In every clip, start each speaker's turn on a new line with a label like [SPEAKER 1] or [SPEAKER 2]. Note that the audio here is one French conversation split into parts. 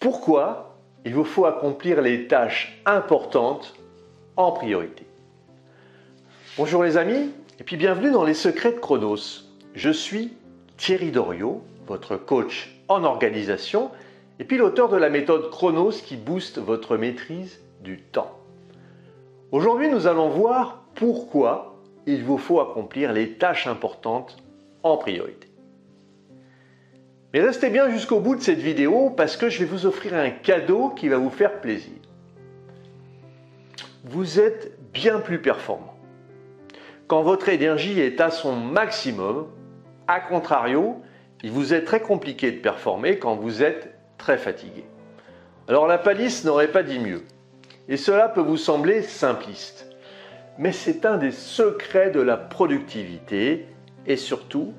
[SPEAKER 1] Pourquoi il vous faut accomplir les tâches importantes en priorité? Bonjour les amis, et puis bienvenue dans les secrets de Chronos. Je suis Thierry Doriot, votre coach en organisation, et puis l'auteur de la méthode Chronos qui booste votre maîtrise du temps. Aujourd'hui, nous allons voir pourquoi il vous faut accomplir les tâches importantes en priorité. Mais restez bien jusqu'au bout de cette vidéo parce que je vais vous offrir un cadeau qui va vous faire plaisir. Vous êtes bien plus performant quand votre énergie est à son maximum. A contrario, il vous est très compliqué de performer quand vous êtes très fatigué. Alors la palisse n'aurait pas dit mieux. Et cela peut vous sembler simpliste. Mais c'est un des secrets de la productivité et surtout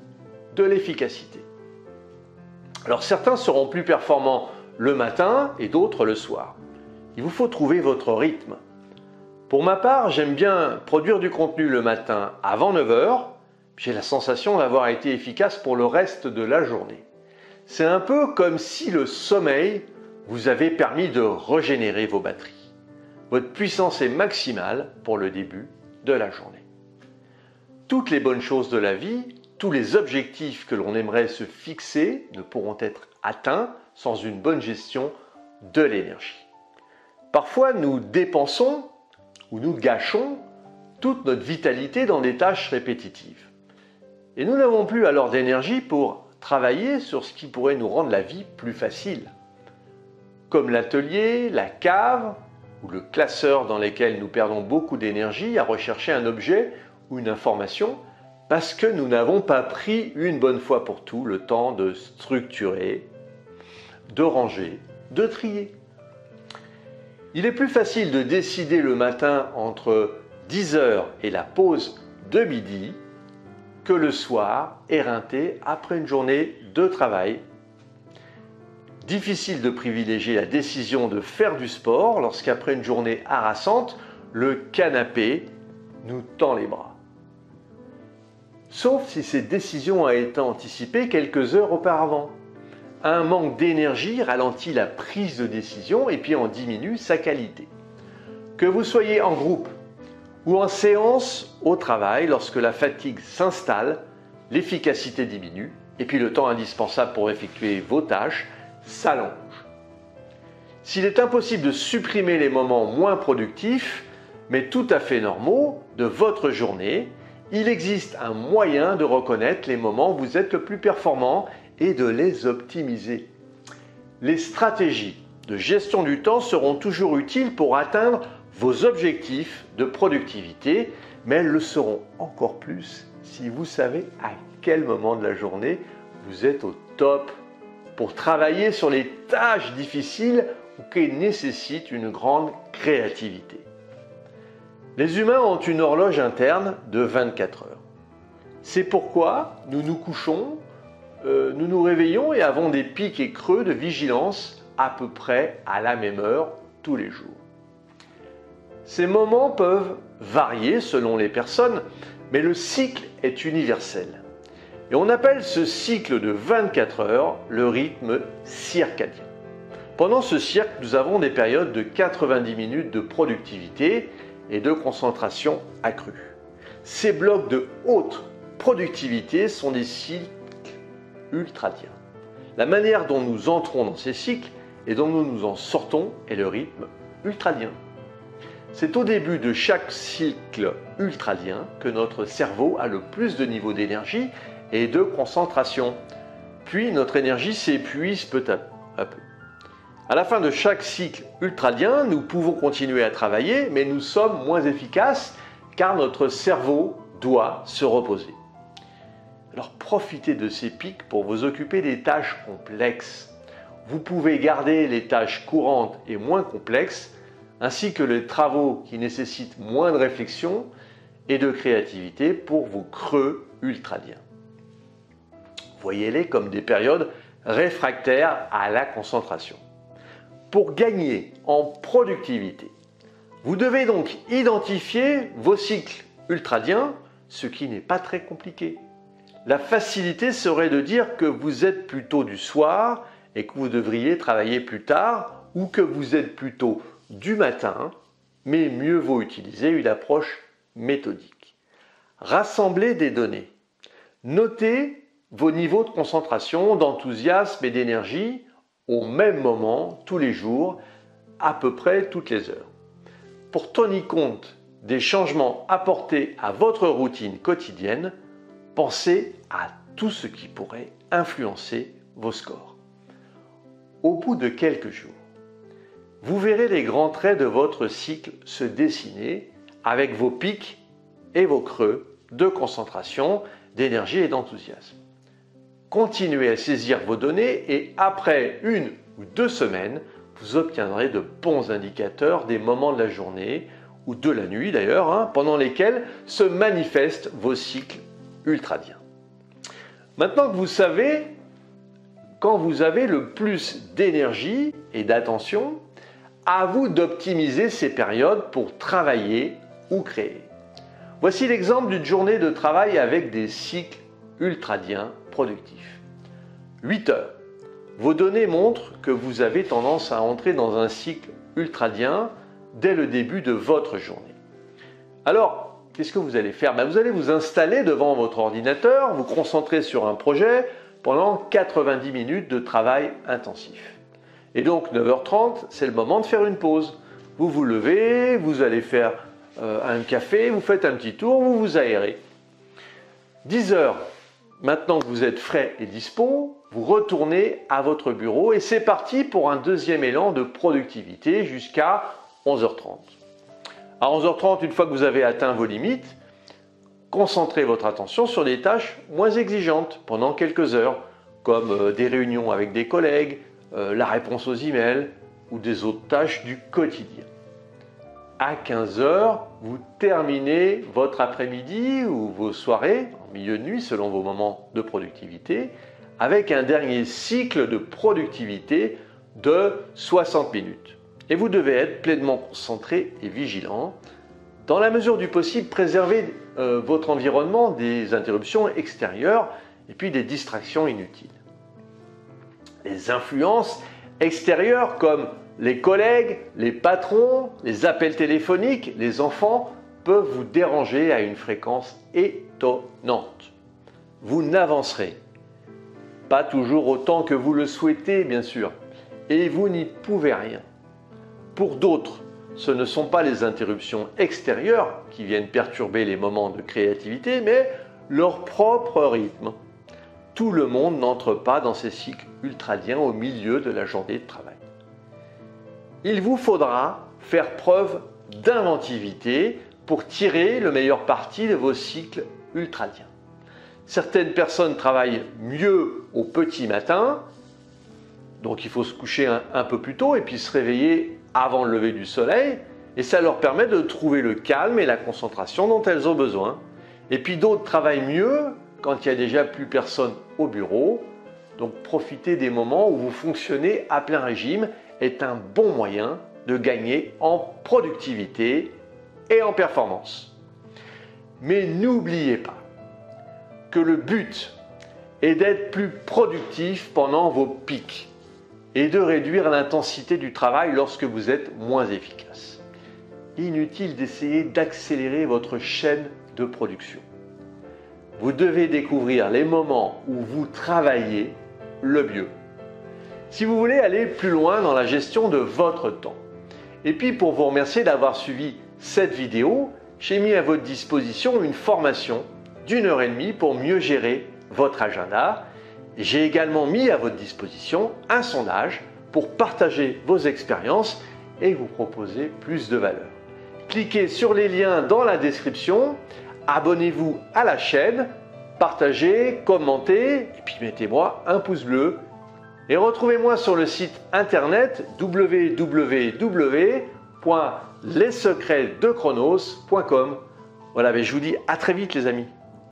[SPEAKER 1] de l'efficacité. Alors certains seront plus performants le matin et d'autres le soir. Il vous faut trouver votre rythme. Pour ma part, j'aime bien produire du contenu le matin avant 9 h. J'ai la sensation d'avoir été efficace pour le reste de la journée. C'est un peu comme si le sommeil vous avait permis de régénérer vos batteries. Votre puissance est maximale pour le début de la journée. Toutes les bonnes choses de la vie, tous les objectifs que l'on aimerait se fixer ne pourront être atteints sans une bonne gestion de l'énergie. Parfois, nous dépensons ou nous gâchons toute notre vitalité dans des tâches répétitives. Et nous n'avons plus alors d'énergie pour travailler sur ce qui pourrait nous rendre la vie plus facile, comme l'atelier, la cave ou le classeur dans lesquels nous perdons beaucoup d'énergie à rechercher un objet ou une information parce que nous n'avons pas pris une bonne fois pour tout le temps de structurer, de ranger, de trier. Il est plus facile de décider le matin entre 10 h et la pause de midi que le soir, éreinté après une journée de travail. Difficile de privilégier la décision de faire du sport lorsqu'après une journée harassante, le canapé nous tend les bras. Sauf si cette décision a été anticipée quelques heures auparavant. Un manque d'énergie ralentit la prise de décision et puis en diminue sa qualité. Que vous soyez en groupe ou en séance au travail, lorsque la fatigue s'installe, l'efficacité diminue et puis le temps indispensable pour effectuer vos tâches s'allonge. S'il est impossible de supprimer les moments moins productifs, mais tout à fait normaux de votre journée, il existe un moyen de reconnaître les moments où vous êtes le plus performant et de les optimiser. Les stratégies de gestion du temps seront toujours utiles pour atteindre vos objectifs de productivité, mais elles le seront encore plus si vous savez à quel moment de la journée vous êtes au top pour travailler sur les tâches difficiles ou qui nécessitent une grande créativité. Les humains ont une horloge interne de 24 heures. C'est pourquoi nous nous couchons, nous nous réveillons et avons des pics et creux de vigilance à peu près à la même heure tous les jours. Ces moments peuvent varier selon les personnes, mais le cycle est universel. Et on appelle ce cycle de 24 heures le rythme circadien. Pendant ce cycle, nous avons des périodes de 90 minutes de productivité et de concentration accrue. Ces blocs de haute productivité sont des cycles ultradiens. La manière dont nous entrons dans ces cycles et dont nous nous en sortons est le rythme ultradien. C'est au début de chaque cycle ultradien que notre cerveau a le plus de niveau d'énergie et de concentration. Puis notre énergie s'épuise peu à peu. À la fin de chaque cycle ultradien, nous pouvons continuer à travailler, mais nous sommes moins efficaces car notre cerveau doit se reposer. Alors profitez de ces pics pour vous occuper des tâches complexes. Vous pouvez garder les tâches courantes et moins complexes, ainsi que les travaux qui nécessitent moins de réflexion et de créativité pour vos creux ultradiens. Voyez-les comme des périodes réfractaires à la concentration. Pour gagner en productivité, vous devez donc identifier vos cycles ultradiens, ce qui n'est pas très compliqué. La facilité serait de dire que vous êtes plutôt du soir et que vous devriez travailler plus tard ou que vous êtes plutôt du matin, mais mieux vaut utiliser une approche méthodique. Rassemblez des données. Notez vos niveaux de concentration, d'enthousiasme et d'énergie au même moment, tous les jours, à peu près toutes les heures. Pour tenir compte des changements apportés à votre routine quotidienne, pensez à tout ce qui pourrait influencer vos scores. Au bout de quelques jours, vous verrez les grands traits de votre cycle se dessiner avec vos pics et vos creux de concentration, d'énergie et d'enthousiasme. Continuez à saisir vos données et après 1 ou 2 semaines, vous obtiendrez de bons indicateurs des moments de la journée ou de la nuit d'ailleurs, pendant lesquels se manifestent vos cycles ultradiens. Maintenant que vous savez, quand vous avez le plus d'énergie et d'attention, à vous d'optimiser ces périodes pour travailler ou créer. Voici l'exemple d'une journée de travail avec des cycles ultradiens productifs. 8 heures. Vos données montrent que vous avez tendance à entrer dans un cycle ultradien dès le début de votre journée. Alors, qu'est-ce que vous allez faire? Vous allez vous installer devant votre ordinateur, vous concentrer sur un projet pendant 90 minutes de travail intensif. Et donc 9h30, c'est le moment de faire une pause. Vous vous levez, vous allez faire un café, vous faites un petit tour, vous vous aérez. 10h, maintenant que vous êtes frais et dispo, vous retournez à votre bureau et c'est parti pour un deuxième élan de productivité jusqu'à 11h30. À 11h30, une fois que vous avez atteint vos limites, concentrez votre attention sur des tâches moins exigeantes pendant quelques heures, comme des réunions avec des collègues, la réponse aux emails ou des autres tâches du quotidien. À 15h, vous terminez votre après-midi ou vos soirées, en milieu de nuit selon vos moments de productivité, avec un dernier cycle de productivité de 60 minutes. Et vous devez être pleinement concentré et vigilant. Dans la mesure du possible, préservez votre environnement des interruptions extérieures et puis des distractions inutiles. Les influences extérieures comme les collègues, les patrons, les appels téléphoniques, les enfants peuvent vous déranger à une fréquence étonnante. Vous n'avancerez pas toujours autant que vous le souhaitez, bien sûr, et vous n'y pouvez rien. Pour d'autres, ce ne sont pas les interruptions extérieures qui viennent perturber les moments de créativité, mais leur propre rythme. Tout le monde n'entre pas dans ces cycles ultradiens au milieu de la journée de travail. Il vous faudra faire preuve d'inventivité pour tirer le meilleur parti de vos cycles ultradiens. Certaines personnes travaillent mieux au petit matin, donc il faut se coucher un peu plus tôt et puis se réveiller avant le lever du soleil, et ça leur permet de trouver le calme et la concentration dont elles ont besoin. Et puis d'autres travaillent mieux quand il n'y a déjà plus personne au bureau. Donc profiter des moments où vous fonctionnez à plein régime est un bon moyen de gagner en productivité et en performance. Mais n'oubliez pas que le but est d'être plus productif pendant vos pics et de réduire l'intensité du travail lorsque vous êtes moins efficace. Inutile d'essayer d'accélérer votre chaîne de production. Vous devez découvrir les moments où vous travaillez le mieux. Si vous voulez aller plus loin dans la gestion de votre temps, et puis pour vous remercier d'avoir suivi cette vidéo, j'ai mis à votre disposition une formation d'1h30 pour mieux gérer votre agenda. J'ai également mis à votre disposition un sondage pour partager vos expériences et vous proposer plus de valeur. Cliquez sur les liens dans la description, abonnez-vous à la chaîne, partagez, commentez et puis mettez-moi un pouce bleu. Et retrouvez-moi sur le site internet www.lessecretsdechronos.com. Voilà, mais je vous dis à très vite les amis.